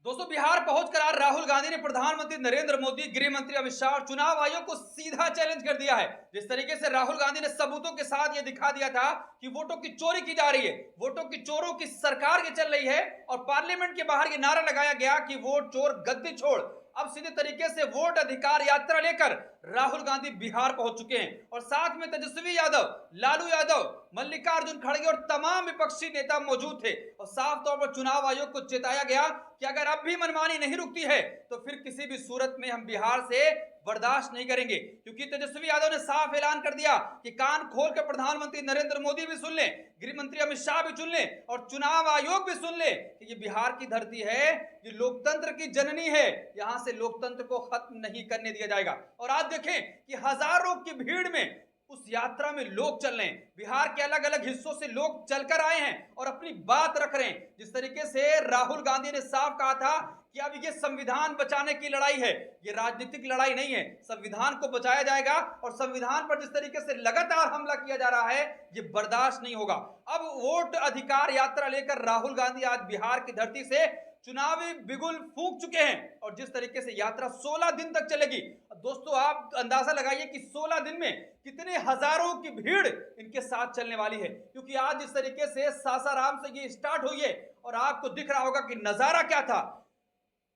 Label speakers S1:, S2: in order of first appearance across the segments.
S1: दोस्तों, बिहार पहुंचकर आज राहुल गांधी ने प्रधानमंत्री नरेंद्र मोदी, गृह मंत्री अमित शाह और चुनाव आयोग को सीधा चैलेंज कर दिया है। जिस तरीके से राहुल गांधी ने सबूतों के साथ यह दिखा दिया था कि वोटों की चोरी की जा रही है, वोटों की चोरों की सरकार की चल रही है, और पार्लियामेंट के बाहर यह नारा लगाया गया कि वोट चोर गद्दी छोड़। अब सीधे तरीके से वोट अधिकार यात्रा लेकर राहुल गांधी बिहार पहुंच चुके हैं और साथ में तेजस्वी यादव, लालू यादव, मल्लिकार्जुन खड़गे और तमाम विपक्षी नेता मौजूद थे। और साफ तौर पर चुनाव आयोग को चेताया गया कि अगर अब भी मनमानी नहीं रुकती है तो फिर किसी भी सूरत में हम बिहार से बर्दाश्त नहीं करेंगे। क्योंकि तेजस्वी यादव ने साफ ऐलान कर दिया कि कान खोल कर प्रधानमंत्री नरेंद्र मोदी भी सुन लें, गृह मंत्री अमित शाह भी सुन लें और चुनाव आयोग भी सुन ले कि ये बिहार की धरती है, ये लोकतंत्र की जननी है, यहां से लोकतंत्र को खत्म नहीं करने दिया जाएगा। और आज देखें कि हजारों की भीड़ में उस यात्रा में लोग चल रहे हैं, बिहार के अलग अलग हिस्सों से लोग चलकर आए हैं और अपनी बात रख रहे हैं। जिस तरीके से राहुल गांधी ने साफ कहा था कि अब ये संविधान बचाने की लड़ाई है, ये राजनीतिक लड़ाई नहीं है, संविधान को बचाया जाएगा और संविधान पर जिस तरीके से लगातार हमला किया जा रहा है ये बर्दाश्त नहीं होगा। अब वोट अधिकार यात्रा लेकर राहुल गांधी आज बिहार की धरती से चुनावी बिगुल फूंक चुके हैं और जिस तरीके से यात्रा 16 दिन तक चलेगी। दोस्तों, आप अंदाजा लगाइए कि 16 दिन में कितने हजारों की भीड़ इनके साथ चलने वाली है। क्योंकि आज जिस तरीके से सासाराम से ये स्टार्ट हुई है और आपको दिख रहा होगा कि नजारा क्या था,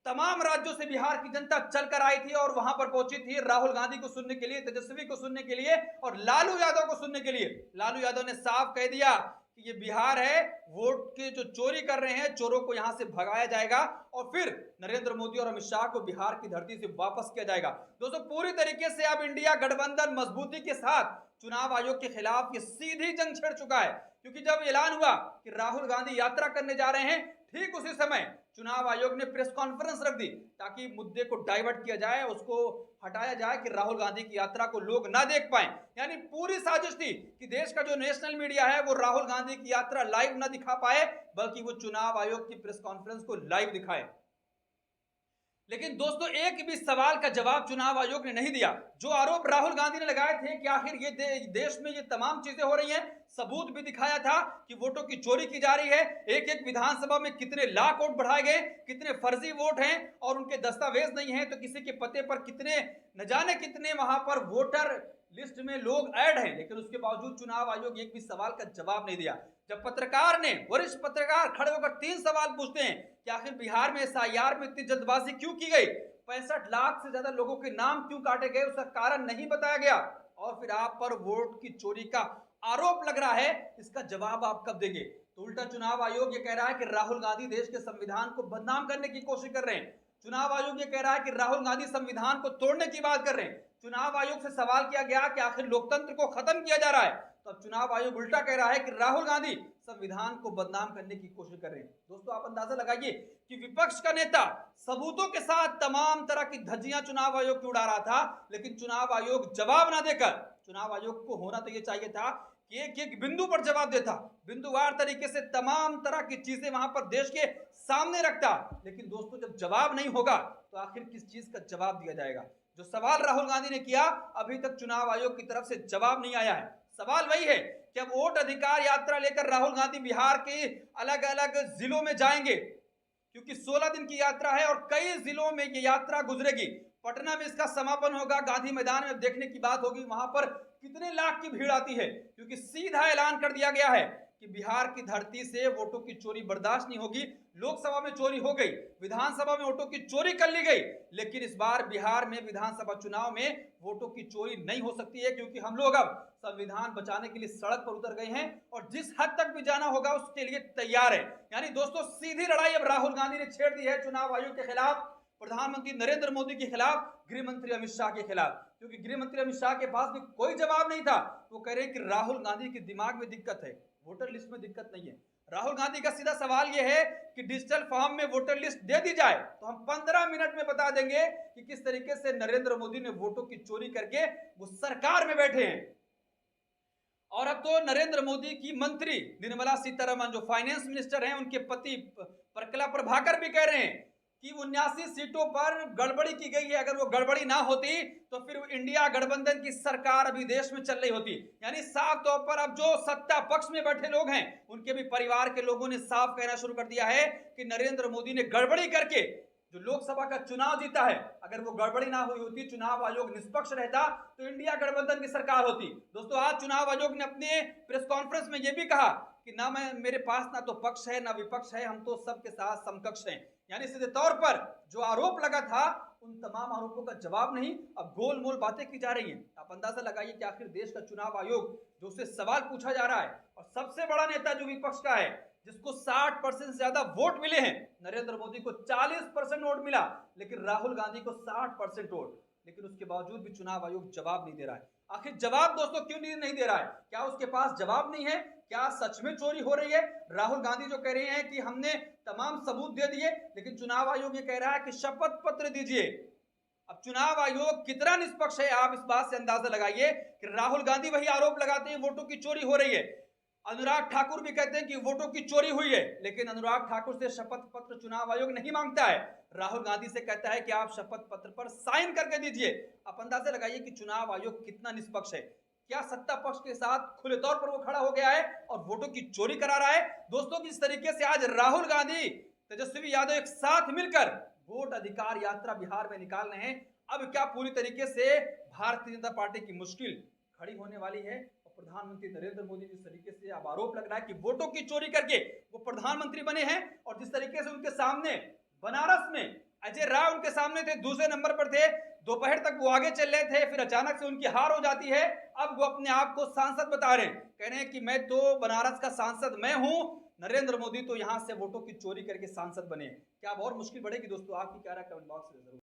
S1: तमाम राज्यों से बिहार की जनता चलकर आई थी और वहां पर पहुंची थी राहुल गांधी को सुनने के लिए, तेजस्वी को सुनने के लिए और लालू यादव को सुनने के लिए। लालू यादव ने साफ कह दिया कि ये बिहार है, वोट के जो चोरी कर रहे हैं चोरों को यहां से भगाया जाएगा और फिर नरेंद्र मोदी और अमित शाह को बिहार की धरती से वापस किया जाएगा। दोस्तों, पूरी तरीके से अब इंडिया गठबंधन मजबूती के साथ चुनाव आयोग के खिलाफ ये सीधी जंग छेड़ चुका है। क्योंकि जब ऐलान हुआ कि राहुल गांधी यात्रा करने जा रहे हैं, ठीक उसी समय चुनाव आयोग ने प्रेस कॉन्फ्रेंस रख दी ताकि मुद्दे को डाइवर्ट किया जाए, उसको हटाया जाए कि राहुल गांधी की यात्रा को लोग ना देख पाए। यानी पूरी साजिश थी कि देश का जो नेशनल मीडिया है वो राहुल गांधी की यात्रा लाइव ना दिखा पाए, बल्कि वो चुनाव आयोग की प्रेस कॉन्फ्रेंस को लाइव दिखाए। लेकिन दोस्तों, एक भी सवाल का जवाब चुनाव आयोग ने नहीं दिया। जो आरोप राहुल गांधी ने लगाए थे कि आखिर ये देश में ये तमाम चीजें हो रही हैं, सबूत भी दिखाया था कि वोटों की चोरी की जा रही है, एक एक विधानसभा में कितने लाख वोट बढ़ाए गए, कितने फर्जी वोट हैं और उनके दस्तावेज नहीं है, तो किसी के पते पर कितने न जाने कितने वहां पर वोटर लिस्ट में लोग ऐड हैं। लेकिन उसके बावजूद चुनाव आयोग एक भी सवाल का जवाब नहीं दिया। जब पत्रकार ने, वरिष्ठ पत्रकार खड़े होकर 3 सवाल पूछते हैं कि आखिर बिहार में एसआईआर में इतनी जल्दबाजी क्यों की गई, 65 लाख से ज्यादा लोगों के नाम क्यों काटे गए, उसका कारण नहीं बताया गया, और फिर आप पर वोट की चोरी का आरोप लग रहा है, इसका जवाब आप कब देंगे? तो उल्टा चुनाव आयोग ये कह रहा है कि राहुल गांधी देश के संविधान को बदनाम करने की कोशिश कर रहे हैं। चुनाव आयोग ये कह रहा है कि राहुल गांधी संविधान को तोड़ने की बात कर रहे हैं। चुनाव आयोग से सवाल किया गया कि आखिर लोकतंत्र को खत्म किया जा रहा है, तो अब चुनाव आयोग उल्टा कह रहा है कि राहुल गांधी संविधान को बदनाम करने की कोशिश कर रहे हैं। दोस्तों, आप अंदाजा लगाइए कि विपक्ष का नेता सबूतों के साथ तमाम तरह की धज्जियां चुनाव आयोग की उड़ा रहा था, लेकिन चुनाव आयोग जवाब ना देकर, चुनाव आयोग को होना तो यह चाहिए था कि एक एक बिंदु पर जवाब देता, बिंदुवार तरीके से तमाम तरह की चीजें वहां पर देश के सामने रखता। लेकिन दोस्तों, जब जवाब नहीं होगा तो आखिर किस चीज का जवाब दिया जाएगा? जो सवाल राहुल गांधी ने किया, अभी तक चुनाव आयोग की तरफ से जवाब नहीं आया है। सवाल वही है कि अब वोट अधिकार यात्रा लेकर राहुल गांधी बिहार के अलग अलग जिलों में जाएंगे, क्योंकि 16 दिन की यात्रा है और कई जिलों में ये यात्रा गुजरेगी। पटना में इसका समापन होगा, गांधी मैदान में देखने की बात होगी वहां पर कितने लाख की भीड़ आती है, क्योंकि सीधा ऐलान कर दिया गया है कि बिहार की धरती से वोटों की चोरी बर्दाश्त नहीं होगी। लोकसभा में चोरी हो गई, विधानसभा में वोटों की चोरी कर ली गई, लेकिन इस बार बिहार में विधानसभा चुनाव में वोटों की चोरी नहीं हो सकती है, क्योंकि हम लोग अब संविधान बचाने के लिए सड़क पर उतर गए हैं और जिस हद तक भी जाना होगा उसके लिए तैयार है। यानी दोस्तों, सीधी लड़ाई अब राहुल गांधी ने छेड़ दी है चुनाव आयोग के खिलाफ, प्रधानमंत्री नरेंद्र मोदी के खिलाफ, गृह मंत्री अमित शाह के खिलाफ। क्योंकि गृह मंत्री अमित शाह के पास भी कोई जवाब नहीं था, वो कह रहे हैं कि राहुल गांधी के दिमाग में दिक्कत है, वोटर लिस्ट में दिक्कत नहीं है। राहुल गांधी का सीधा सवाल यह है कि डिजिटल फॉर्म में वोटर लिस्ट दे दी जाए तो हम 15 मिनट में बता देंगे कि किस तरीके से नरेंद्र मोदी ने वोटों की चोरी करके वो सरकार में बैठे हैं। और अब तो नरेंद्र मोदी की मंत्री निर्मला सीतारमण, जो फाइनेंस मिनिस्टर हैं, उनके पति प्रकला प्रभाकर भी कह रहे हैं कि 79 सीटों पर गड़बड़ी की गई है। अगर वो गड़बड़ी ना होती तो फिर इंडिया गठबंधन की सरकार अभी देश में चल रही होती। यानी साफ तौर पर अब जो सत्ता पक्ष में बैठे लोग हैं, उनके भी परिवार के लोगों ने साफ कहना शुरू कर दिया है कि नरेंद्र मोदी ने गड़बड़ी करके जो लोकसभा का चुनाव जीता है, अगर वो गड़बड़ी ना हुई होती, चुनाव आयोग निष्पक्ष रहता, तो इंडिया गठबंधन की सरकार होती। दोस्तों, आज चुनाव आयोग ने अपने प्रेस कॉन्फ्रेंस में यह भी कहा कि ना मेरे पास ना तो पक्ष है ना विपक्ष है, हम तो सबके साथ समकक्ष हैं। यानी सीधे तौर पर जो आरोप लगा था, उन तमाम आरोपों का जवाब नहीं, अब गोल-मोल बातें की जा रही हैं। आप अंदाजा लगाइए कि आखिर देश का चुनाव आयोग जो उससे सवाल पूछा जा रहा है, और सबसे बड़ा नेता जो विपक्ष का है, जिसको 60% से ज्यादा वोट मिले हैं, नरेंद्र मोदी को 40% वोट मिला, लेकिन राहुल गांधी को 60% वोट, लेकिन उसके बावजूद भी चुनाव आयोग जवाब नहीं दे रहा है। आखिर जवाब दोस्तों क्यों नहीं दे रहा है? क्या उसके पास जवाब नहीं है? क्या सच में चोरी हो रही है? राहुल गांधी जो कह रहे हैं कि हमने तमाम सबूत दे दिए, लेकिन चुनाव आयोग ये कह रहा है कि शपथ पत्र दीजिए। अब चुनाव आयोग कितना निष्पक्ष है, आप इस बात से अंदाजा लगाइए कि राहुल गांधी वही आरोप लगाते हैं वोटों की चोरी हो रही है, अनुराग ठाकुर भी कहते हैं कि वोटों की चोरी हुई है, लेकिन अनुराग ठाकुर से शपथ पत्र चुनाव आयोग नहीं मांगता है। राहुल गांधी से कहता है कि आप शपथ पत्र पर साइन करके दीजिए। आप अंदाजा लगाइए कि चुनाव आयोग कितना निष्पक्ष है। क्या सत्ता पक्ष के साथ खुले तौर पर वो खड़ा हो गया है और वोटों की चोरी करा रहा है? दोस्तों, किस तरीके से आज राहुल गांधी, तेजस्वी यादव एक साथ मिलकर वोट अधिकार यात्रा बिहार में निकाल रहे हैं, अब क्या पूरी तरीके से भारतीय जनता पार्टी की मुश्किल खड़ी होने वाली है? प्रधानमंत्री नरेंद्र मोदी जिस तरीके से अब आरोप लग रहा है कि वोटों की चोरी करके वो प्रधानमंत्री बने हैं, और जिस तरीके से उनके सामने बनारस में अजय राय उनके सामने थे, दूसरे नंबर पर थे, दोपहर तक वो आगे चल रहे थे, फिर अचानक से उनकी हार हो जाती है। अब वो अपने आप को सांसद बता रहे हैं, कह रहे हैं कि मैं तो बनारस का सांसद मैं हूं, नरेंद्र मोदी तो यहां से वोटों की चोरी करके सांसद बने। क्या अब और मुश्किल बढ़ेगी? दोस्तों, आपकी क्या राय कमेंट बॉक्स में जरूर